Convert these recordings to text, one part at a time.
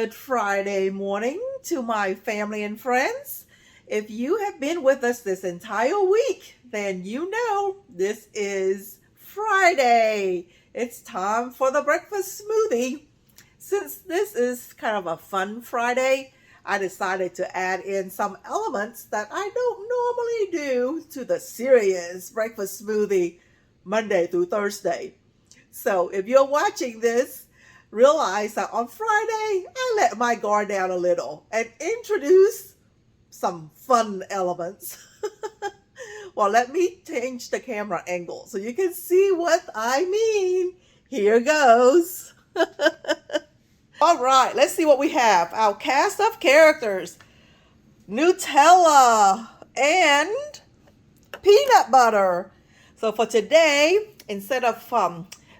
Good Friday morning to my family and friends. If you have been with us this entire week, then you know this is Friday. It's time for the breakfast smoothie. Since this is kind of a fun Friday, I decided to add in some elements that I don't normally do to the serious breakfast smoothie Monday through Thursday. So if you're watching this, realize that on Friday, I let my guard down a little and introduce some fun elements. Well, let me change the camera angle so you can see what I mean. Here goes. All right, let's see what we have. Our cast of characters: Nutella and peanut butter. So for today, instead of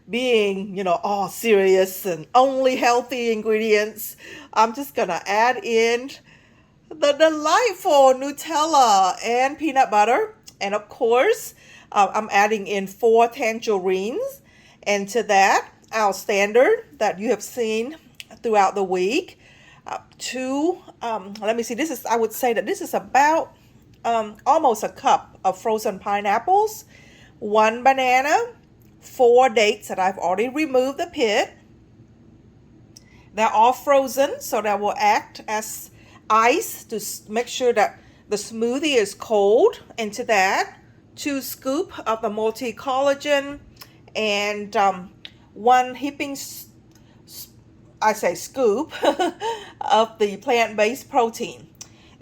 being, all serious and only healthy ingredients, I'm just gonna add in the delightful Nutella and peanut butter. And of course, I'm adding in 4 tangerines. And to that, our standard that you have seen throughout the week, let me see, I would say that this is about almost a cup of frozen pineapples, 1 banana, 4 dates that I've already removed the pit. They're all frozen, so that will act as ice to make sure that the smoothie is cold. Into that, 2 scoops of the multi-collagen and 1 heaping scoop of the plant-based protein.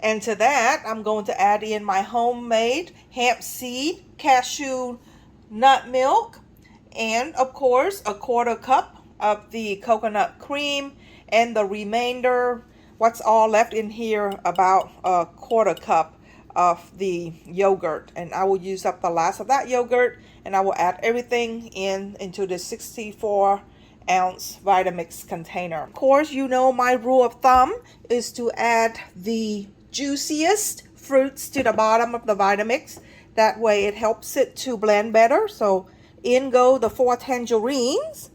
And to that, I'm going to add in my homemade hemp seed cashew nut milk, and of course a 1/4 cup of the coconut cream, and the remainder, what's all left in here, about a 1/4 cup of the yogurt. And I will use up the last of that yogurt, and I will add everything into the 64-ounce Vitamix container. Of course, you know my rule of thumb is to add the juiciest fruits to the bottom of the Vitamix. That way it helps it to blend better. So in go the 4 tangerines.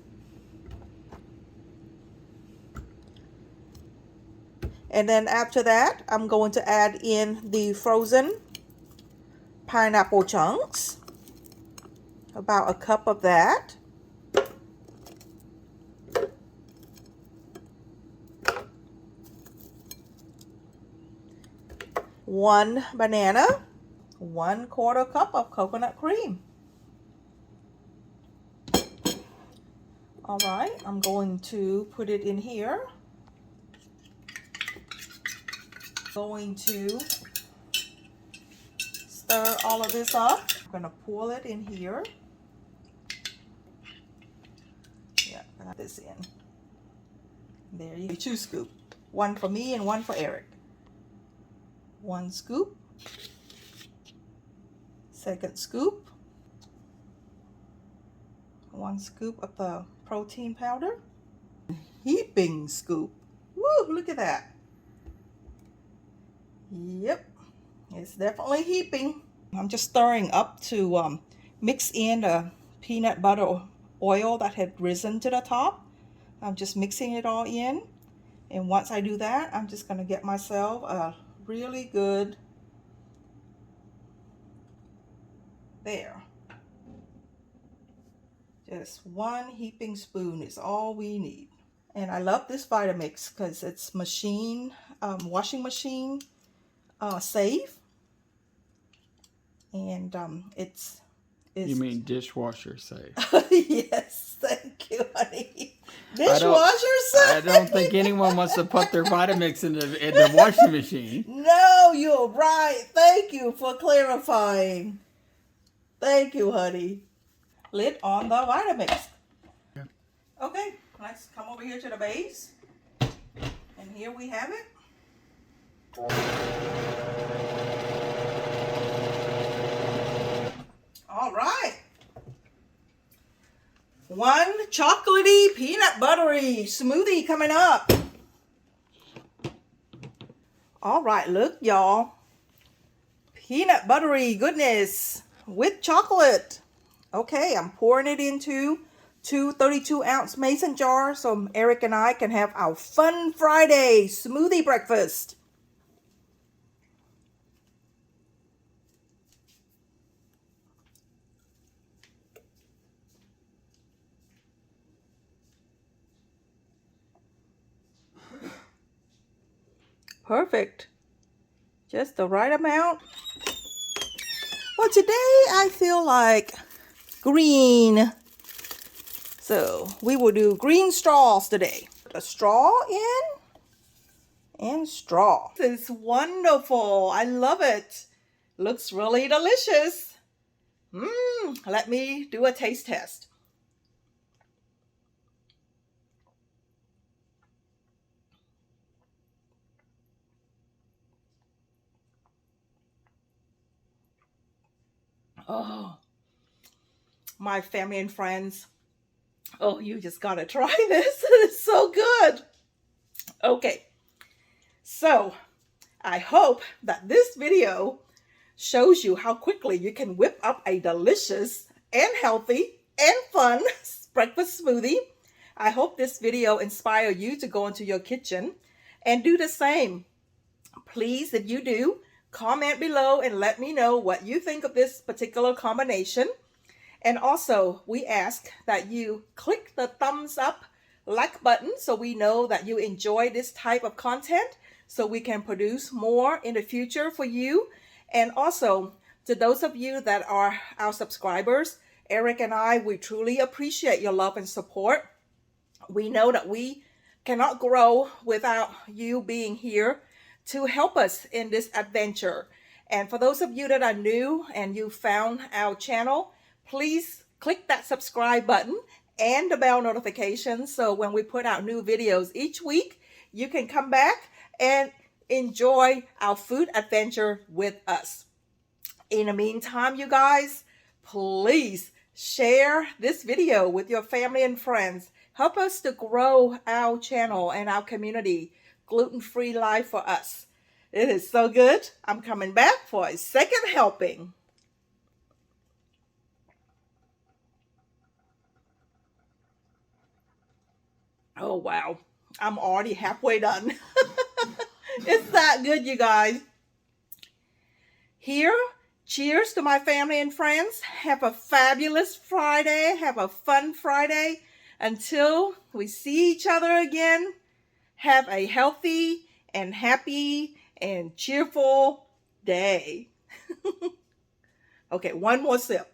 And then after that, I'm going to add in the frozen pineapple chunks. About a cup of that. One banana, 1/4 cup of coconut cream. All right, I'm going to put it in here. Going to stir all of this up. I'm going to pour it in here. Yeah, put this in. There you go. 2 scoops. 1 for me and 1 for Eric. 1 scoop. 2nd scoop. 1 scoop of the protein powder. Heaping scoop. Woo, look at that. Yep, it's definitely heaping. I'm just stirring up to mix in the peanut butter oil that had risen to the top. I'm just mixing it all in. And once I do that, I'm just going to get myself a really good, there. Just 1 heaping spoon is all we need. And I love this Vitamix because it's washing machine safe. And it's You mean dishwasher safe? Yes, thank you, honey. Dishwasher safe. I don't think anyone wants to put their Vitamix in the washing machine. No, you're right. Thank you for clarifying. Thank you, honey. Lid on the Vitamix. Yeah. Okay, let's come over here to the base. And here we have it. All right. 1 chocolatey, peanut buttery smoothie coming up. All right, look, y'all. Peanut buttery goodness with chocolate. Okay, I'm pouring it into two 32-ounce mason jars so Eric and I can have our fun Friday smoothie breakfast. Perfect. Just the right amount. Well, today I feel like green. So we will do green straws today. Put a straw in and straw. This is wonderful. I love it. Looks really delicious. Let me do a taste test. Oh, my family and friends. Oh, you just gotta try this. It's so good. Okay, so I hope that this video shows you how quickly you can whip up a delicious and healthy and fun breakfast smoothie. I hope this video inspires you to go into your kitchen and do the same. Please, if you do, comment below and let me know what you think of this particular combination. And also, we ask that you click the thumbs up like button so we know that you enjoy this type of content so we can produce more in the future for you. And also, to those of you that are our subscribers, Eric and I, we truly appreciate your love and support. We know that we cannot grow without you being here to help us in this adventure. And for those of you that are new and you found our channel, please click that subscribe button and the bell notification so when we put out new videos each week, you can come back and enjoy our food adventure with us. In the meantime, you guys, please share this video with your family and friends. Help us to grow our channel and our community, Gluten-Free Life For Us. It is so good. I'm coming back for a second helping. Oh, wow. I'm already halfway done. It's that good, you guys. Here, cheers to my family and friends. Have a fabulous Friday. Have a fun Friday. Until we see each other again, have a healthy and happy and cheerful day. Okay, one more sip.